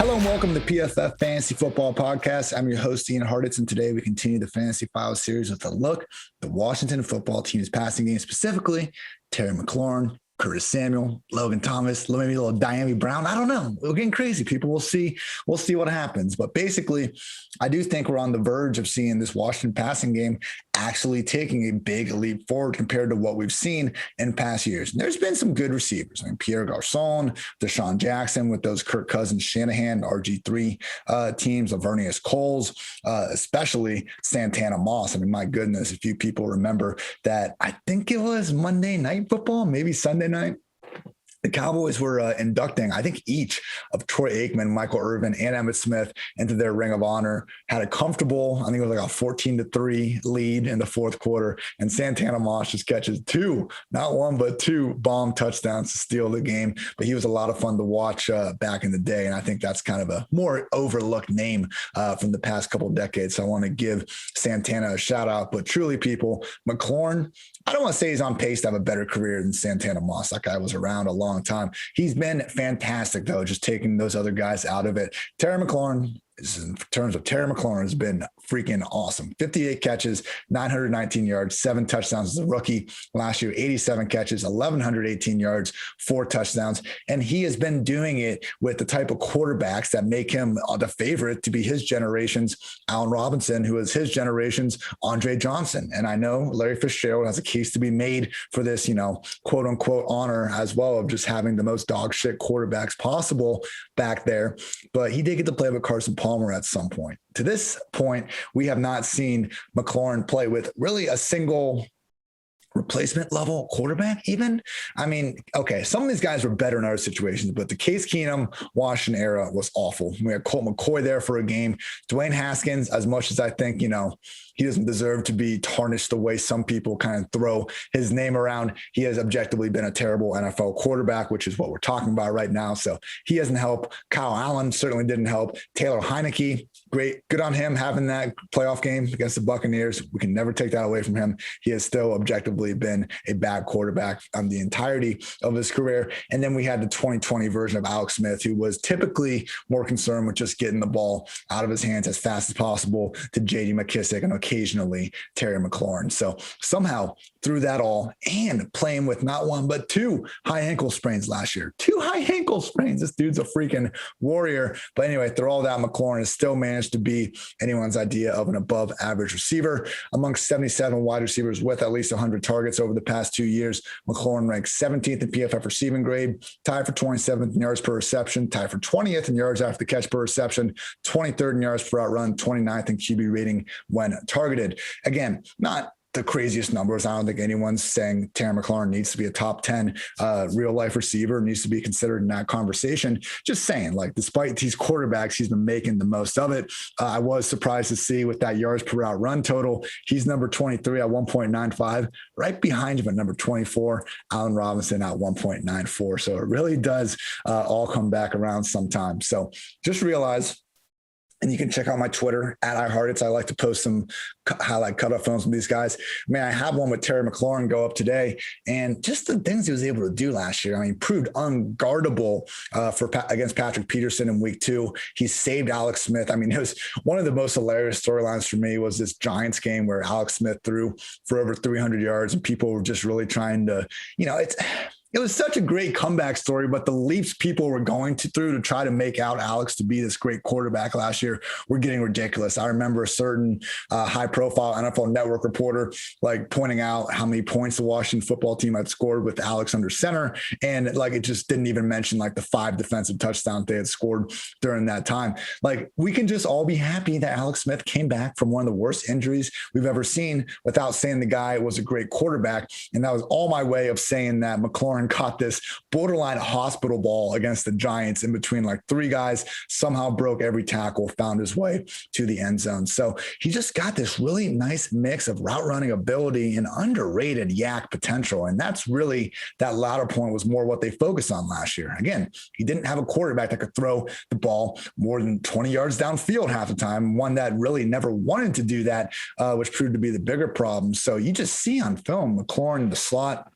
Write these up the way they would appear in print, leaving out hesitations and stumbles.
Hello and welcome to the PFF Fantasy Football Podcast. I'm your host, Ian Hartitz, and today we continue the Fantasy Files series with a look at the Washington football team's passing game, specifically Terry McLaurin, Curtis Samuel, Logan Thomas, maybe a little Diami Brown. I don't know. We're getting crazy, people. We'll see what happens. But basically, I do think we're on the verge of seeing this Washington passing game actually taking a big leap forward compared to what we've seen in past years. And there's been some good receivers. I mean, Pierre Garcon, Deshaun Jackson with those Kirk Cousins, Shanahan, RG3 teams, Lavernius Coles, especially Santana Moss. I mean, my goodness, a few people remember that. I think it was Monday Night Football, maybe Sunday night. The Cowboys were inducting, I think, each of Troy Aikman, Michael Irvin, and Emmitt Smith into their Ring of Honor. Had a comfortable, I think it was like a 14-3 lead in the fourth quarter. And Santana Moss just catches two, not one, but two bomb touchdowns to steal the game. But he was a lot of fun to watch back in the day. And I think that's kind of a more overlooked name from the past couple of decades. So I want to give Santana a shout out. But truly, people, McLaurin, I don't want to say he's on pace to have a better career than Santana Moss. That guy was around a long time. He's been fantastic, though, just taking those other guys out of it. Terry McLaurin, in terms of Terry McLaurin, has been freaking awesome. 58 catches, 919 yards, 7 touchdowns as a rookie. Last year, 87 catches, 1,118 yards, 4 touchdowns. And he has been doing it with the type of quarterbacks that make him the favorite to be his generation's Allen Robinson, who is his generation's Andre Johnson. And I know Larry Fitzgerald has a case to be made for this, quote unquote honor as well of just having the most dog shit quarterbacks possible back there. But he did get to play with Carson Palmer at some point. To this point, we have not seen McLaurin play with really a single replacement level quarterback even. I mean, okay, some of these guys were better in other situations, but the Case Keenum Washington era was awful. We had Colt McCoy there for a game. Dwayne Haskins, as much as I think, he doesn't deserve to be tarnished the way some people kind of throw his name around. He has objectively been a terrible NFL quarterback, which is what we're talking about right now. So he doesn't help. Kyle Allen certainly didn't help. Taylor Heineke, great. Good on him having that playoff game against the Buccaneers. We can never take that away from him. He has still objectively been a bad quarterback on the entirety of his career. And then we had the 2020 version of Alex Smith, who was typically more concerned with just getting the ball out of his hands as fast as possible to J.D. McKissick and occasionally Terry McLaurin. So somehow through that all and playing with not one, but 2 high ankle sprains last year, 2 high ankle sprains. This dude's a freaking warrior. But anyway, through all that, McLaurin has still managed to be anyone's idea of an above average receiver. Amongst 77 wide receivers with at least 100 targets over the past 2 years, McLaurin ranks 17th in PFF receiving grade, tied for 27th in yards per reception, tied for 20th in yards after the catch per reception, 23rd in yards per outrun, 29th in QB rating when targeted. Again, not the craziest numbers. I don't think anyone's saying Terry McLaurin needs to be a top 10 real life receiver, needs to be considered in that conversation. Just saying, despite these quarterbacks, he's been making the most of it. I was surprised to see with that yards per route run total, he's number 23 at 1.95, right behind him at number 24, Allen Robinson at 1.94. So it really does all come back around sometimes. So just realize, and you can check out my Twitter at iHartitz. I like to post some highlight cutoff films from these guys. I have one with Terry McLaurin go up today, and just the things he was able to do last year. Proved unguardable against Patrick Peterson in week 2. He saved Alex Smith. It was one of the most hilarious storylines for me was this Giants game where Alex Smith threw for over 300 yards, and people were just really trying to, It was such a great comeback story, but the leaps people were going through to try to make out Alex to be this great quarterback last year were getting ridiculous. I remember a certain high-profile NFL Network reporter pointing out how many points the Washington football team had scored with Alex under center, and it just didn't even mention the 5 defensive touchdowns they had scored during that time. We can just all be happy that Alex Smith came back from one of the worst injuries we've ever seen without saying the guy was a great quarterback, and that was all my way of saying that McLaurin caught this borderline hospital ball against the Giants in between 3 guys, somehow broke every tackle, found his way to the end zone. So he just got this really nice mix of route running ability and underrated yak potential. And that's really, that latter point was more what they focused on last year. Again, he didn't have a quarterback that could throw the ball more than 20 yards downfield half the time, one that really never wanted to do that, which proved to be the bigger problem. So you just see on film, McLaurin in the slot,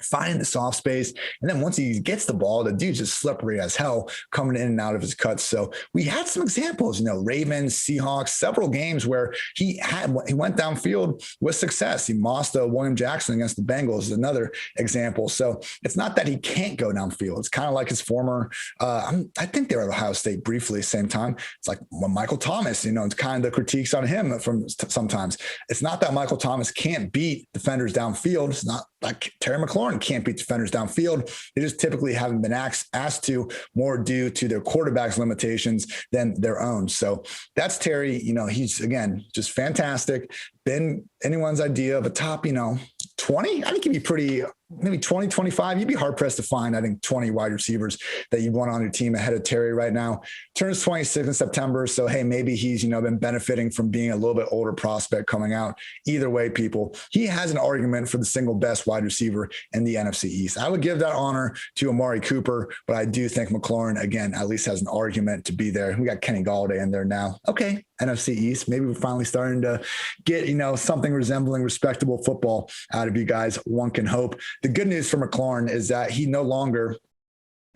finding the soft space. And then once he gets the ball, the dude's just slippery as hell coming in and out of his cuts. So we had some examples, Ravens, Seahawks, several games where he went downfield with success. He mossed William Jackson against the Bengals is another example. So it's not that he can't go downfield. It's kind of like his former, I think they were at Ohio State briefly at the same time. It's like Michael Thomas, it's kind of the critiques on him from sometimes. It's not that Michael Thomas can't beat defenders downfield. It's not like Terry McLaurin can't beat defenders downfield. They just typically haven't been asked to, more due to their quarterback's limitations than their own. So that's Terry. He's, again, just fantastic. Been anyone's idea of a top, 20. I think he'd be maybe 20, 25. You'd be hard pressed to find, I think, 20 wide receivers that you want on your team ahead of Terry right now. Turns 26 in September. So, hey, maybe he's, been benefiting from being a little bit older prospect coming out. Either way, people, he has an argument for the single best wide receiver in the NFC East. I would give that honor to Amari Cooper, but I do think McLaurin, again, at least has an argument to be there. We got Kenny Golladay in there now. Okay, NFC East. Maybe we're finally starting to get, something resembling respectable football out of you guys. One can hope. The good news for McLaurin is that he no longer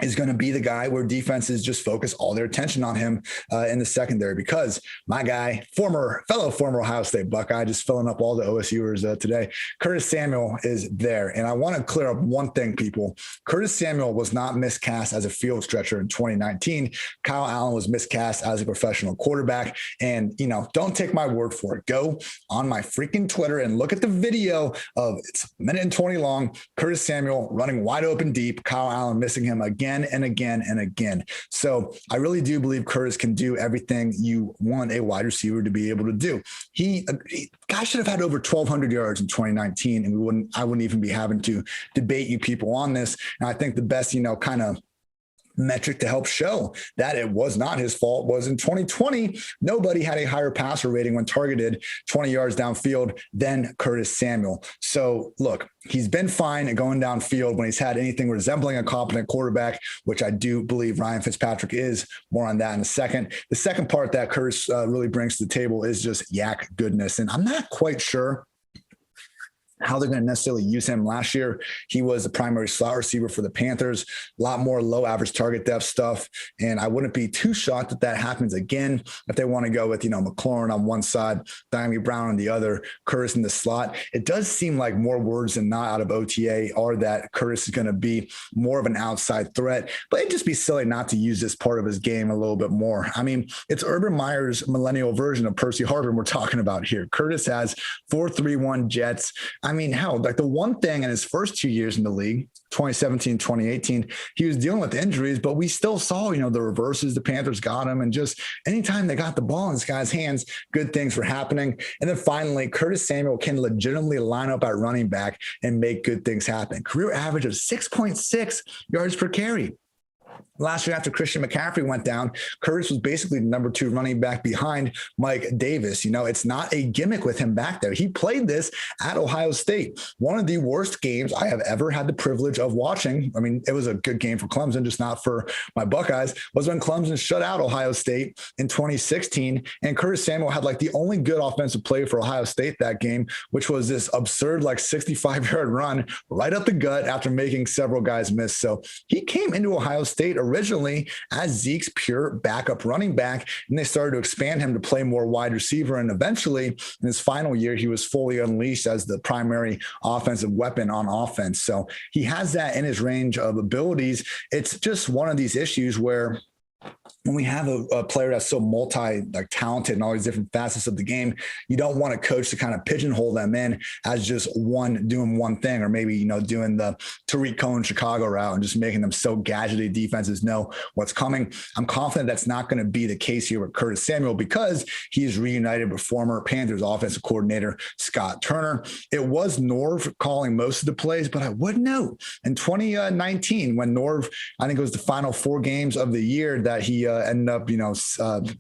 is going to be the guy where defenses just focus all their attention on him in the secondary, because my guy, former Ohio State Buckeye, just filling up all the OSUers today, Curtis Samuel is there. And I want to clear up one thing, people. Curtis Samuel was not miscast as a field stretcher in 2019. Kyle Allen was miscast as a professional quarterback. And, don't take my word for it. Go on my freaking Twitter and look at the video of, it's a minute and 20 long, Curtis Samuel running wide open deep, Kyle Allen missing him again and again and again. So I really do believe Curtis can do everything you want a wide receiver to be able to do. Guy should have had over 1,200 yards in 2019, and I wouldn't even be having to debate you people on this. And I think the best, kind of metric to help show that it was not his fault was in 2020, nobody had a higher passer rating when targeted 20 yards downfield than Curtis Samuel. So look, he's been fine at going downfield when he's had anything resembling a competent quarterback, which I do believe Ryan Fitzpatrick is. More on that in a second. The second part that Curtis really brings to the table is just yak goodness. And I'm not quite sure how they're going to necessarily use him. Last year, he was the primary slot receiver for the Panthers, a lot more low average target depth stuff. And I wouldn't be too shocked if that happens again, if they want to go with, McLaurin on one side, Diami Brown on the other, Curtis in the slot. It does seem like more words than not out of OTA are that Curtis is going to be more of an outside threat, but it'd just be silly not to use this part of his game a little bit more. I mean, it's Urban Meyer's millennial version of Percy Harvin we're talking about here. Curtis has 4.31 jets. I mean, hell, like the one thing in his first 2 years in the league, 2017, 2018, he was dealing with injuries, but we still saw, the reverses. The Panthers got him. And just anytime they got the ball in this guy's hands, good things were happening. And then finally, Curtis Samuel can legitimately line up at running back and make good things happen. Career average of 6.6 yards per carry. Last year, after Christian McCaffrey went down, Curtis was basically the number 2 running back behind Mike Davis. It's not a gimmick with him back there. He played this at Ohio State. One of the worst games I have ever had the privilege of watching. I mean, it was a good game for Clemson, just not for my Buckeyes, was when Clemson shut out Ohio State in 2016. And Curtis Samuel had like the only good offensive play for Ohio State that game, which was this absurd, 65-yard run right up the gut after making several guys miss. So he came into Ohio State originally as Zeke's pure backup running back, and they started to expand him to play more wide receiver. And eventually, in his final year, he was fully unleashed as the primary offensive weapon on offense. So he has that in his range of abilities. It's just one of these issues where when we have a player that's so talented in all these different facets of the game, you don't want a coach to kind of pigeonhole them in as just doing one thing, or maybe, doing the Tariq Cohen Chicago route and just making them so gadgety defenses know what's coming. I'm confident that's not going to be the case here with Curtis Samuel, because he's reunited with former Panthers offensive coordinator Scott Turner. It was Norv calling most of the plays, but I would note in 2019, when Norv, I think it was the final 4 games of the year that he ended up,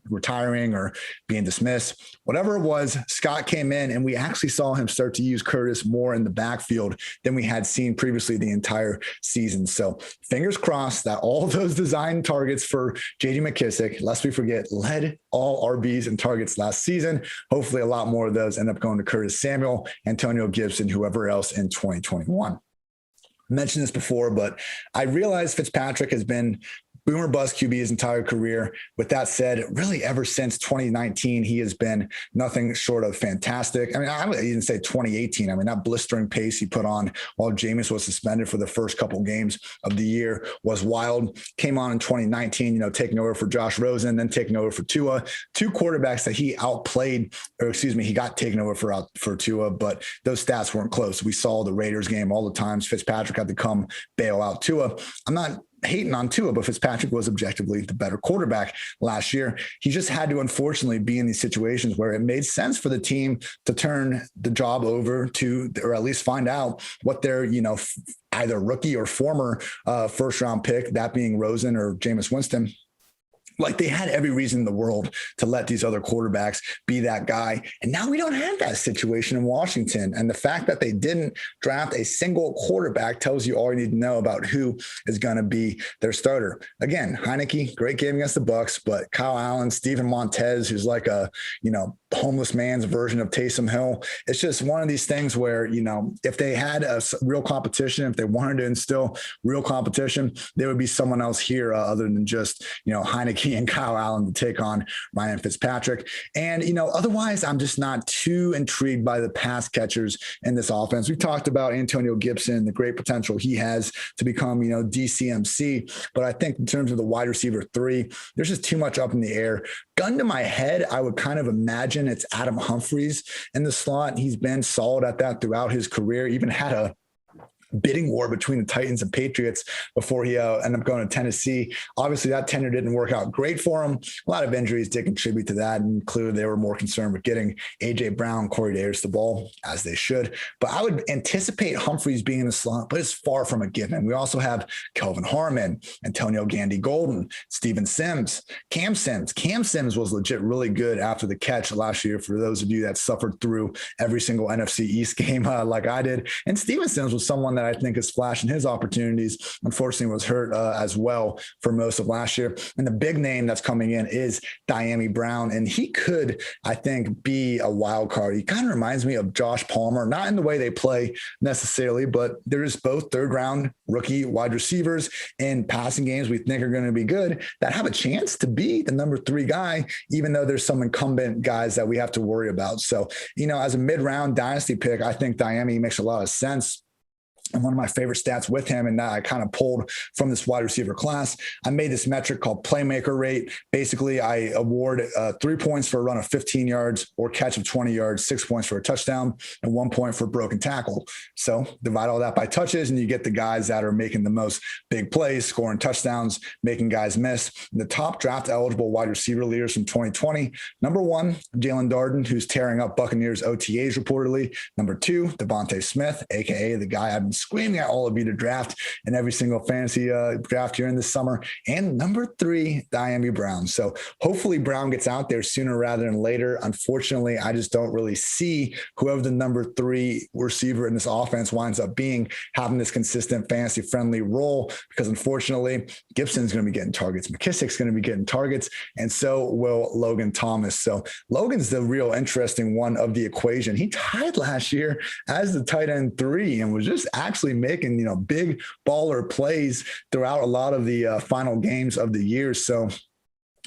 retiring or being dismissed, whatever it was, Scott came in and we actually saw him start to use Curtis more in the backfield than we had seen previously the entire season. So fingers crossed that all those design targets for JD McKissick, lest we forget, led all RBs and targets last season. Hopefully a lot more of those end up going to Curtis Samuel, Antonio Gibson, whoever else in 2021. mentioned this before, but I realize Fitzpatrick has been boomer bust QB his entire career. With that said, really ever since 2019, he has been nothing short of fantastic. I mean, I would even say 2018. I mean, that blistering pace he put on while Jameis was suspended for the first couple games of the year was wild. Came on in 2019, taking over for Josh Rosen, then taking over for Tua. Two quarterbacks that he outplayed, he got taken over for Tua, but those stats weren't close. We saw the Raiders game all the times Fitzpatrick had to come bail out Tua. I'm not hating on Tua, but Fitzpatrick was objectively the better quarterback last year. He just had to, unfortunately, be in these situations where it made sense for the team to turn the job over to, or at least find out what their, either rookie or former first round pick, that being Rosen or Jameis Winston. Like, they had every reason in the world to let these other quarterbacks be that guy. And now we don't have that situation in Washington. And the fact that they didn't draft a single quarterback tells you all you need to know about who is going to be their starter. Again, Heineke, great game against the Bucs, but Kyle Allen, Steven Montez, who's like a, homeless man's version of Taysom Hill. It's just one of these things where, if they had a real competition, if they wanted to instill real competition, there would be someone else here other than just, Heineke and Kyle Allen to take on Ryan Fitzpatrick. And, otherwise, I'm just not too intrigued by the pass catchers in this offense. We talked about Antonio Gibson, the great potential he has to become, DCMC. But I think in terms of the wide receiver 3, there's just too much up in the air. Gun to my head, I would kind of imagine it's Adam Humphries in the slot. He's been solid at that throughout his career, even had a bidding war between the Titans and Patriots before he ended up going to Tennessee. Obviously, that tenure didn't work out great for him. A lot of injuries did contribute to that, and clearly they were more concerned with getting A.J. Brown, Corey Davis the ball, as they should. But I would anticipate Humphries being in the slot, but it's far from a given. We also have Kelvin Harmon, Antonio Gandy-Golden, Steven Sims, Cam Sims. Cam Sims was legit really good after the catch last year, for those of you that suffered through every single NFC East game like I did. And Steven Sims was someone that I think is flashing his opportunities. Unfortunately, was hurt as well for most of last year. And the big name that's coming in is Dyami Brown. And he could, I think, be a wild card. He kind of reminds me of Josh Palmer, not in the way they play necessarily, but there's both third round rookie wide receivers in passing games we think are going to be good that have a chance to be the number 3 guy, even though there's some incumbent guys that we have to worry about. So, as a mid-round dynasty pick, I think Dyami makes a lot of sense. And one of my favorite stats with him, and that I kind of pulled from this wide receiver class, I made this metric called playmaker rate. Basically, I award 3 points for a run of 15 yards or catch of 20 yards, 6 points for a touchdown, and 1 point for a broken tackle. So divide all that by touches, and you get the guys that are making the most big plays, scoring touchdowns, making guys miss. And the top draft eligible wide receiver leaders from 2020, number 1, Jalen Darden, who's tearing up Buccaneers OTAs reportedly. Number 2, Devontae Smith, a.k.a. the guy I've been screaming at all of you to draft in every single fantasy draft here in the summer. And number 3, Dyami Brown. So hopefully Brown gets out there sooner rather than later. Unfortunately, I just don't really see whoever the number 3 receiver in this offense winds up being having this consistent fantasy friendly role, because unfortunately Gibson's going to be getting targets. McKissick's going to be getting targets, and so will Logan Thomas. So Logan's the real interesting one of the equation. He tied last year as the tight end 3 and was just actually making, big baller plays throughout a lot of the final games of the year. So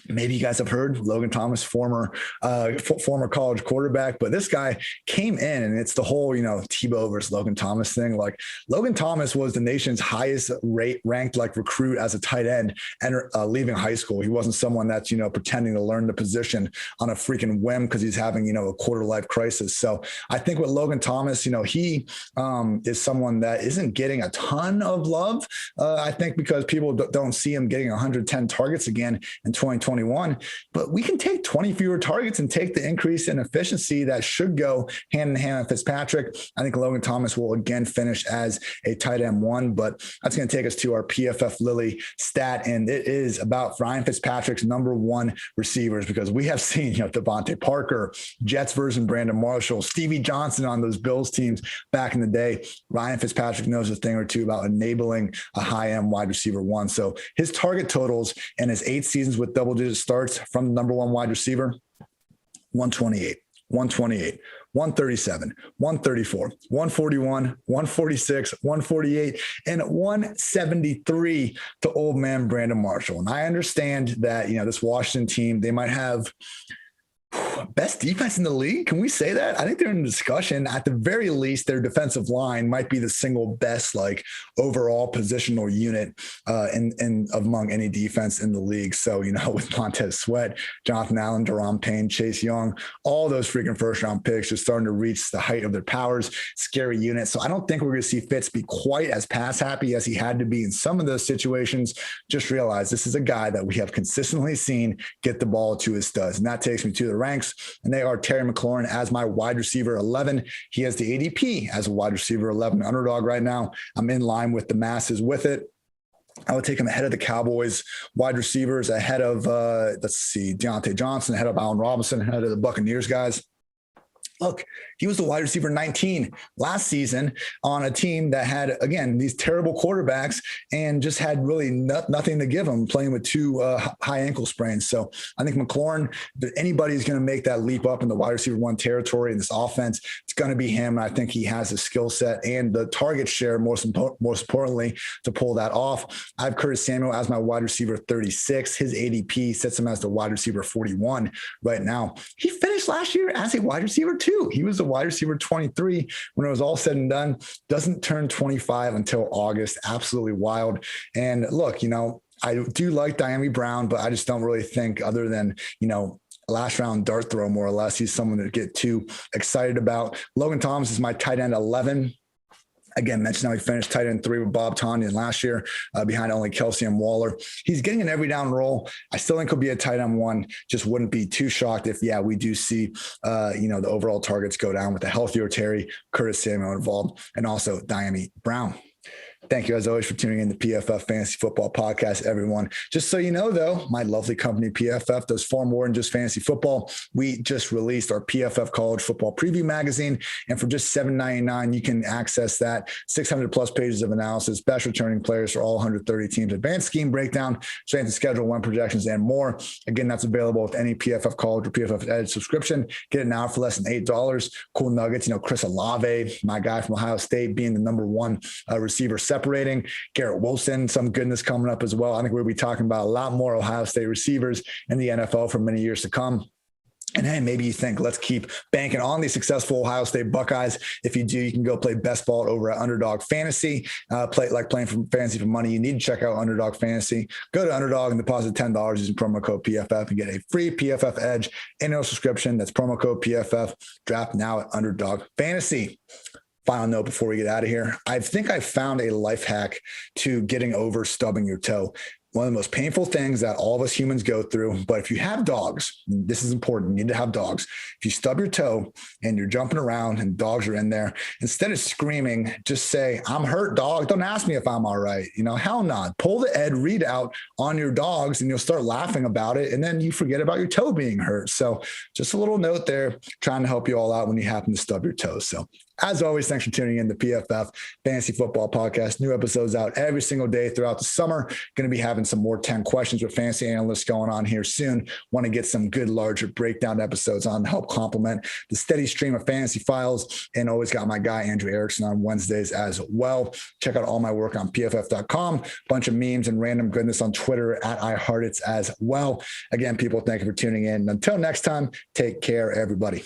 maybe you guys have heard Logan Thomas, former college quarterback, but this guy came in, and it's the whole, Tebow versus Logan Thomas thing. Like, Logan Thomas was the nation's highest ranked recruit as a tight end and leaving high school. He wasn't someone that's, pretending to learn the position on a freaking whim because he's having, a quarter life crisis. So I think with Logan Thomas, he is someone that isn't getting a ton of love. I think because people don't see him getting 110 targets again in 2021, but we can take 20 fewer targets and take the increase in efficiency that should go hand in hand with Fitzpatrick. I think Logan Thomas will again finish as a tight end 1, but that's going to take us to our PFF Lily stat. And it is about Ryan Fitzpatrick's number 1 receivers, because we have seen, Devontae Parker, Jets version Brandon Marshall, Stevie Johnson on those Bills teams back in the day. Ryan Fitzpatrick knows a thing or two about enabling a high-end wide receiver 1. So his target totals in his 8 seasons with double-digit starts from the number 1 wide receiver, 128, 137, 134, 141, 146, 148, and 173 to old man Brandon Marshall. And I understand that, this Washington team, they might have best defense in the league. Can we say that? I think they're in discussion. At the very least, their defensive line might be the single best, overall positional unit in among any defense in the league. So, with Montez Sweat, Jonathan Allen, Deron Payne, Chase Young, all those freaking first-round picks are starting to reach the height of their powers. Scary unit. So I don't think we're going to see Fitz be quite as pass happy as he had to be in some of those situations. Just realize this is a guy that we have consistently seen get the ball to his studs. And that takes me to the ranks, and they are Terry McLaurin as my wide receiver 11. He has the ADP as a wide receiver 11 underdog right now. I'm in line with the masses with it. I would take him ahead of the Cowboys wide receivers, ahead of, Deontay Johnson, ahead of Allen Robinson, ahead of the Buccaneers guys. Look, he was the wide receiver 19 last season on a team that had, again, these terrible quarterbacks and just had really nothing to give him, playing with two high ankle sprains. So I think McLaurin, if anybody's going to make that leap up in the wide receiver 1 territory in this offense, it's going to be him. And I think he has the skill set and the target share, most importantly, to pull that off. I have Curtis Samuel as my wide receiver 36. His ADP sets him as the wide receiver 41 right now. He finished last year as a wide receiver 2. He was the wide receiver 23 when it was all said and done. Doesn't turn 25 until August. Absolutely wild. And look, I do like Dyami Brown, but I just don't really think, other than, last round dart throw, more or less, he's someone to get too excited about. Logan Thomas is my tight end 11. Again, mentioned how he finished tight end 3 with Bob Tonyan last year, behind only Kelsey and Waller. He's getting an every down role. I still think he'll be a tight end 1. Just wouldn't be too shocked if, we do see, the overall targets go down with a healthier Terry, Curtis Samuel involved, and also Dyami Brown. Thank you, as always, for tuning in to PFF Fantasy Football Podcast, everyone. Just so you know, though, my lovely company, PFF, does far more than just fantasy football. We just released our PFF College Football Preview Magazine, and for just $7.99, you can access that. 600-plus pages of analysis, best returning players for all 130 teams, advanced scheme breakdown, strength and schedule, win projections, and more. Again, that's available with any PFF College or PFF Edge subscription. Get it now for less than $8. Cool nuggets, Chris Olave, my guy from Ohio State, being the number 1 receiver separating. Garrett Wilson, some goodness coming up as well. I think we'll be talking about a lot more Ohio State receivers in the NFL for many years to come. And hey, maybe you think, let's keep banking on these successful Ohio State Buckeyes. If you do, you can go play best ball over at Underdog Fantasy. Playing for fantasy for money. You need to check out Underdog Fantasy. Go to Underdog and deposit $10 using promo code PFF and get a free PFF Edge annual subscription. That's promo code PFF. Draft now at Underdog Fantasy. Final note before we get out of here. I think I found a life hack to getting over stubbing your toe. One of the most painful things that all of us humans go through. But if you have dogs, this is important. You need to have dogs. If you stub your toe and you're jumping around and dogs are in there, instead of screaming, just say, "I'm hurt, dog. Don't ask me if I'm all right." Hell not. Pull the Ed Reed out on your dogs and you'll start laughing about it. And then you forget about your toe being hurt. So just a little note there, trying to help you all out when you happen to stub your toes. So as always, thanks for tuning in to PFF Fantasy Football Podcast. New episodes out every single day throughout the summer. Going to be having some more 10 questions with fantasy analysts going on here soon. Want to get some good, larger breakdown episodes on to help complement the steady stream of Fantasy Files. And always got my guy, Andrew Erickson, on Wednesdays as well. Check out all my work on PFF.com. Bunch of memes and random goodness on Twitter at iHartitz as well. Again, people, thank you for tuning in. Until next time, take care, everybody.